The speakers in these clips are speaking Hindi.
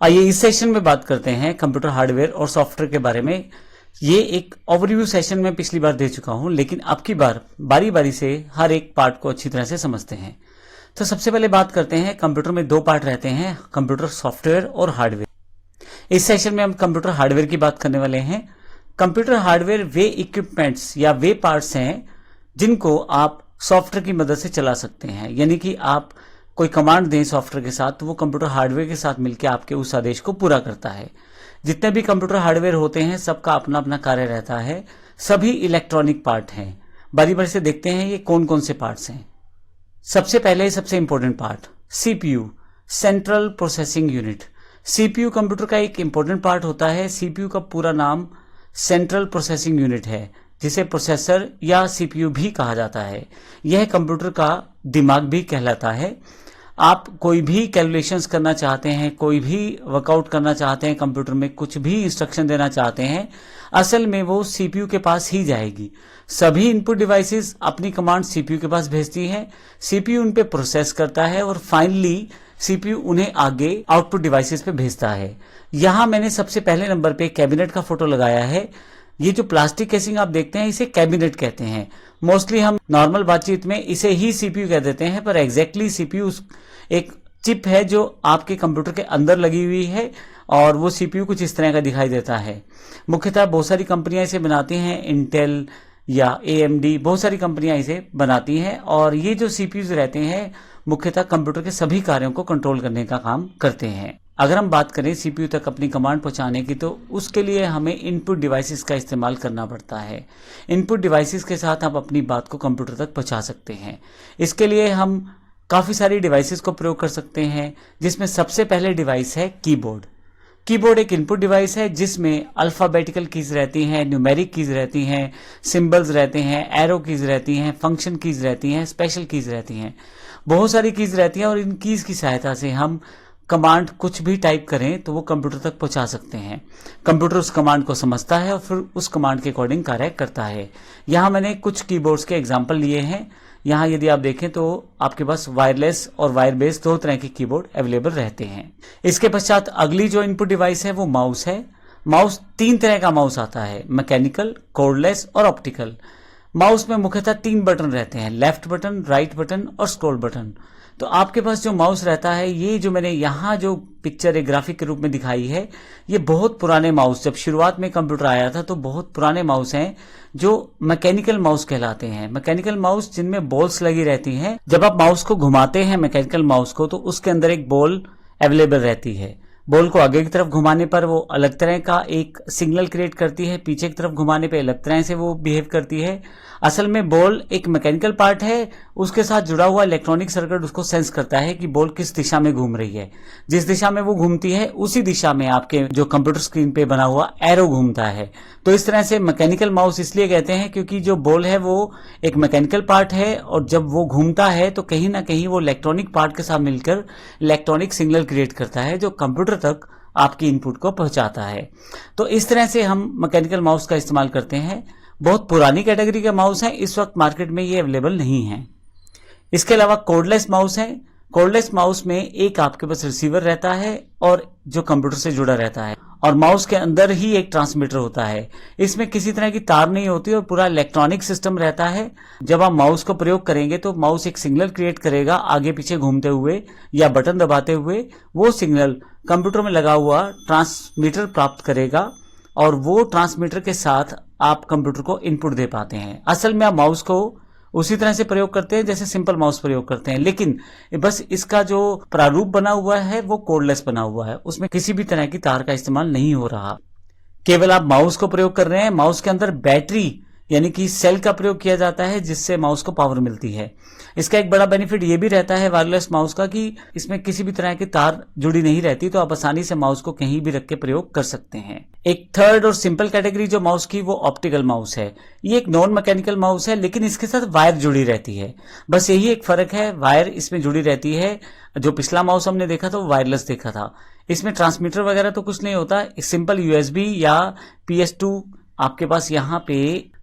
आइए इस सेशन में बात करते हैं कंप्यूटर हार्डवेयर और सॉफ्टवेयर के बारे में। ये एक ओवरव्यू सेशन में पिछली बार दे चुका हूं, लेकिन अब की बार बारी बारी से हर एक पार्ट को अच्छी तरह से समझते हैं। तो सबसे पहले बात करते हैं, कंप्यूटर में दो पार्ट रहते हैं, कंप्यूटर सॉफ्टवेयर और हार्डवेयर। इस सेशन में हम कंप्यूटर हार्डवेयर की बात करने वाले हैं। कंप्यूटर हार्डवेयर वे इक्विपमेंट्स या वे पार्ट्स हैं जिनको आप सॉफ्टवेयर की मदद से चला सकते हैं। यानी कि आप कोई कमांड दें सॉफ्टवेयर के साथ तो वो कंप्यूटर हार्डवेयर के साथ मिलकर आपके उस आदेश को पूरा करता है। जितने भी कंप्यूटर हार्डवेयर होते हैं सबका अपना अपना कार्य रहता है, सभी इलेक्ट्रॉनिक पार्ट हैं। बारी बारी से देखते हैं ये कौन कौन से पार्ट्स हैं। सबसे पहले सबसे important part CPU, central processing unit. CPU computer का एक इंपॉर्टेंट पार्ट होता है। सीपीयू का पूरा नाम सेंट्रल प्रोसेसिंग यूनिट है, जिसे प्रोसेसर या सीपीयू भी कहा जाता है। यह कंप्यूटर का दिमाग भी कहलाता है। आप कोई भी कैलकुलेशंस करना चाहते हैं, कोई भी वर्कआउट करना चाहते हैं, कंप्यूटर में कुछ भी इंस्ट्रक्शन देना चाहते हैं, असल में वो सीपीयू के पास ही जाएगी। सभी इनपुट डिवाइसेस अपनी कमांड सीपीयू के पास भेजती हैं, सीपीयू उन पे प्रोसेस करता है और फाइनली सीपीयू उन्हें आगे आउटपुट डिवाइसेस पे भेजता है। यहां मैंने सबसे पहले नंबर पे कैबिनेट का फोटो लगाया है। ये जो प्लास्टिक केसिंग आप देखते हैं इसे कैबिनेट कहते हैं। मोस्टली हम नॉर्मल बातचीत में इसे ही सीपीयू कह देते हैं, पर एग्जैक्टली सीपीयू एक चिप है जो आपके कंप्यूटर के अंदर लगी हुई है और वो सीपीयू कुछ इस तरह का दिखाई देता है। मुख्यतः बहुत सारी कंपनियां इसे बनाती हैं, इंटेल या एएमडी, बहुत सारी कंपनियां इसे बनाती हैं और ये जो सीपीयूज रहते हैं मुख्यतः कंप्यूटर के सभी कार्यों को कंट्रोल करने का काम करते हैं। अगर हम बात करें सीपीयू तक अपनी कमांड पहुंचाने की तो उसके लिए हमें इनपुट डिवाइसेस का इस्तेमाल करना पड़ता है। इनपुट डिवाइसेस के साथ आप अपनी बात को कंप्यूटर तक पहुंचा सकते हैं। इसके लिए हम काफ़ी सारी डिवाइसेस को प्रयोग कर सकते हैं, जिसमें सबसे पहले डिवाइस है कीबोर्ड। कीबोर्ड एक इनपुट डिवाइस है जिसमें अल्फ़ाबेटिकल कीज रहती हैं, न्यूमेरिक कीज रहती हैं, सिंबल्स रहते हैं, एरो कीज रहती हैं, फंक्शन कीज रहती हैं, स्पेशल कीज रहती हैं, बहुत सारी कीज रहती हैं और इन कीज की सहायता से हम कमांड कुछ भी टाइप करें तो वो कंप्यूटर तक पहुंचा सकते हैं। कंप्यूटर उस कमांड को समझता है और फिर उस कमांड के अकॉर्डिंग कार्य करता है। यहाँ मैंने कुछ कीबोर्ड्स के एग्जाम्पल लिए हैं। यहाँ यदि आप देखें तो आपके पास वायरलेस और वायर बेस्ड दो तरह के कीबोर्ड अवेलेबल रहते हैं। इसके पश्चात अगली जो इनपुट डिवाइस है वो माउस है। माउस तीन तरह का माउस आता है, मैकेनिकल, कॉर्डलेस और ऑप्टिकल। माउस में मुख्यतः तीन बटन रहते हैं, लेफ्ट बटन, राइट बटन और स्क्रॉल बटन। तो आपके पास जो माउस रहता है, ये जो मैंने यहाँ जो पिक्चर एक ग्राफिक के रूप में दिखाई है, ये बहुत पुराने माउस, जब शुरुआत में कंप्यूटर आया था तो बहुत पुराने माउस हैं जो मैकेनिकल माउस कहलाते हैं। मैकेनिकल माउस जिनमें बॉल्स लगी रहती हैं। जब आप माउस को घुमाते हैं मैकेनिकल माउस को तो उसके अंदर एक बॉल अवेलेबल रहती है। बॉल को आगे की तरफ घुमाने पर वो अलग तरह का एक सिग्नल क्रिएट करती है, पीछे की तरफ घुमाने पे अलग तरह से वो बिहेव करती है। असल में बॉल एक मैकेनिकल पार्ट है, उसके साथ जुड़ा हुआ इलेक्ट्रॉनिक सर्किट उसको सेंस करता है कि बॉल किस दिशा में घूम रही है। जिस दिशा में वो घूमती है उसी दिशा में आपके जो कंप्यूटर स्क्रीन पे बना हुआ एरो घूमता है। तो इस तरह से मैकेनिकल माउस इसलिए कहते हैं क्योंकि जो बॉल है वो एक मैकेनिकल पार्ट है और जब वो घूमता है तो कहीं ना कहीं वो इलेक्ट्रॉनिक पार्ट के साथ मिलकर इलेक्ट्रॉनिक सिग्नल क्रिएट करता है जो कंप्यूटर तक आपकी इनपुट को पहुंचाता है। तो इस तरह से हम मैकेनिकल माउस का इस्तेमाल करते हैं। बहुत पुरानी कैटेगरी के माउस हैं, इस वक्त मार्केट में ये अवेलेबल नहीं है। इसके अलावा कॉर्डलेस माउस है। कॉर्डलेस माउस में एक आपके पास रिसीवर रहता है और जो कंप्यूटर से जुड़ा रहता है और माउस के अंदर ही एक ट्रांसमीटर होता है। इसमें किसी तरह की तार नहीं होती और पूरा इलेक्ट्रॉनिक सिस्टम रहता है। जब आप माउस को प्रयोग करेंगे तो माउस एक सिग्नल क्रिएट करेगा आगे पीछे घूमते हुए या बटन दबाते हुए। वो सिग्नल कंप्यूटर में लगा हुआ ट्रांसमीटर प्राप्त करेगा और वो ट्रांसमीटर के साथ आप कंप्यूटर को इनपुट दे पाते हैं। असल में आप माउस को उसी तरह से प्रयोग करते हैं जैसे सिंपल माउस प्रयोग करते हैं, लेकिन बस इसका जो प्रारूप बना हुआ है वो कोडलेस बना हुआ है, उसमें किसी भी तरह की तार का इस्तेमाल नहीं हो रहा। केवल आप माउस को प्रयोग कर रहे हैं। माउस के अंदर बैटरी यानी कि सेल का प्रयोग किया जाता है जिससे माउस को पावर मिलती है। इसका एक बड़ा बेनिफिट ये भी रहता है वायरलेस माउस का कि इसमें किसी भी तरह की तार जुड़ी नहीं रहती, तो आप आसानी से माउस को कहीं भी रख के प्रयोग कर सकते हैं। एक थर्ड और सिंपल कैटेगरी जो माउस की वो ऑप्टिकल माउस है। ये एक नॉन मैकेनिकल माउस है लेकिन इसके साथ वायर जुड़ी रहती है। बस यही एक फर्क है, वायर इसमें जुड़ी रहती है। जो पिछला माउस हमने देखा था वो वायरलेस देखा था। इसमें ट्रांसमीटर वगैरह तो कुछ नहीं होता, सिंपल यूएसबी या PS2 आपके पास यहाँ पे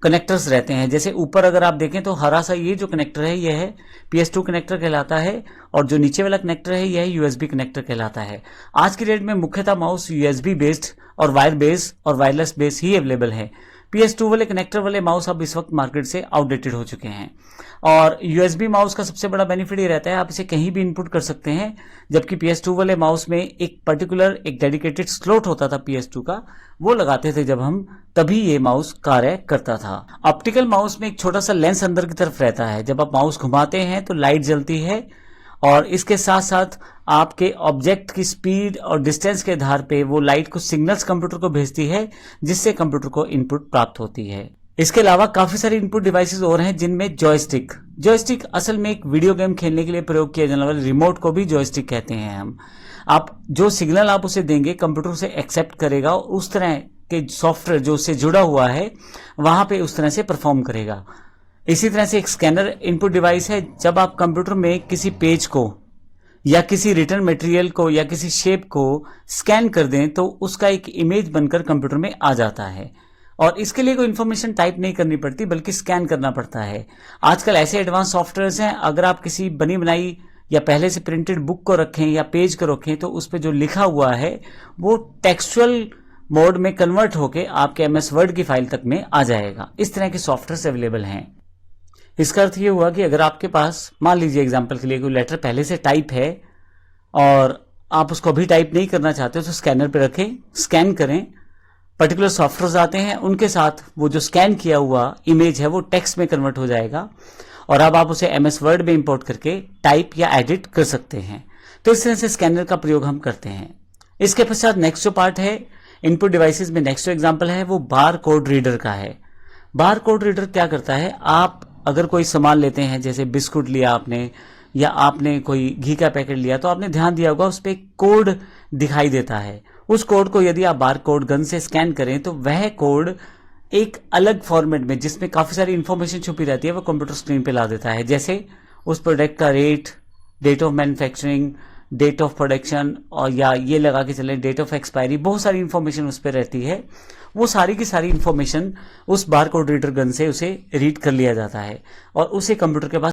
कनेक्टर्स रहते हैं। जैसे ऊपर अगर आप देखें तो हरा सा ये जो कनेक्टर है ये है PS2 कनेक्टर कहलाता है, और जो नीचे वाला कनेक्टर है यह USB कनेक्टर कहलाता है। आज की डेट में मुख्यतः माउस USB बेस्ड और वायर बेस्ड और वायरलेस बेस्ड ही अवेलेबल है। PS2 वाले कनेक्टर वाले माउस अब इस वक्त मार्केट से आउटडेटेड हो चुके हैं। और USB माउस का सबसे बड़ा बेनिफिट ये रहता है आप इसे कहीं भी इनपुट कर सकते हैं, जबकि PS2 वाले माउस में एक पर्टिकुलर एक डेडिकेटेड स्लॉट होता था PS2 का, वो लगाते थे जब हम, तभी ये माउस कार्य करता था। ऑप्टिकल माउस में एक छोटा सा लेंस अंदर की तरफ रहता है, जब आप माउस घुमाते हैं तो लाइट जलती है, और इसके साथ साथ आपके ऑब्जेक्ट की स्पीड और डिस्टेंस के आधार पे वो लाइट कुछ सिग्नल्स कंप्यूटर को भेजती है, जिससे कंप्यूटर को इनपुट प्राप्त होती है। इसके अलावा काफी सारी इनपुट डिवाइसेस और हैं, जिनमें जॉयस्टिक असल में एक वीडियो गेम खेलने के लिए प्रयोग किया जाने वाले रिमोट को भी जॉयस्टिक कहते हैं हम। आप जो सिग्नल आप उसे देंगे कंप्यूटर उसे एक्सेप्ट करेगा, और उस तरह के सॉफ्टवेयर जो उससे जुड़ा हुआ है वहां पे उस तरह से परफॉर्म करेगा। इसी तरह से एक स्कैनर इनपुट डिवाइस है। जब आप कंप्यूटर में किसी पेज को या किसी रिटर्न मटेरियल को या किसी शेप को स्कैन कर दें तो उसका एक इमेज बनकर कंप्यूटर में आ जाता है, और इसके लिए कोई इन्फॉर्मेशन टाइप नहीं करनी पड़ती बल्कि स्कैन करना पड़ता है। आजकल ऐसे एडवांस सॉफ्टवेयर्स हैं, अगर आप किसी बनी बनाई या पहले से प्रिंटेड बुक को रखें या पेज को रखें तो उस पर जो लिखा हुआ है वो टेक्सचुअल मोड में कन्वर्ट होकर आपके MS वर्ड की फाइल तक में आ जाएगा। इस तरह के सॉफ्टवेयर अवेलेबल हैं। इसका अर्थ ये हुआ कि अगर आपके पास मान लीजिए एग्जाम्पल के लिए कोई लेटर पहले से टाइप है और आप उसको अभी टाइप नहीं करना चाहते तो स्कैनर पे रखें, स्कैन करें, पर्टिकुलर सॉफ्टवेयर आते हैं, उनके साथ वो जो स्कैन किया हुआ इमेज है वो टेक्स्ट में कन्वर्ट हो जाएगा, और अब आप उसे MS वर्ड में इंपोर्ट करके टाइप या एडिट कर सकते हैं। तो इस तरह से स्कैनर का प्रयोग हम करते हैं। इसके पश्चात नेक्स्ट जो पार्ट है इनपुट डिवाइसेस में, नेक्स्ट जो एग्जाम्पल है वो बार कोड रीडर का है। बार कोड रीडर क्या करता है, आप अगर कोई सामान लेते हैं, जैसे बिस्कुट लिया आपने या आपने कोई घी का पैकेट लिया, तो आपने ध्यान दिया होगा उस पर कोड दिखाई देता है। उस कोड को यदि आप बार कोड गन से स्कैन करें तो वह कोड एक अलग फॉर्मेट में जिसमें काफी सारी इंफॉर्मेशन छुपी रहती है वो कंप्यूटर स्क्रीन पे ला देता है। जैसे उस प्रोडक्ट का rate, date of manufacturing, date of production, और या ये लगा के चलें डेट ऑफ एक्सपायरी, बहुत सारी इंफॉर्मेशन उस पर रहती है। वो सारी की सारी इंफॉर्मेशन उस बार कोड रीडर गन से उसे रीड कर लिया जाता है और उसे कंप्यूटर के पास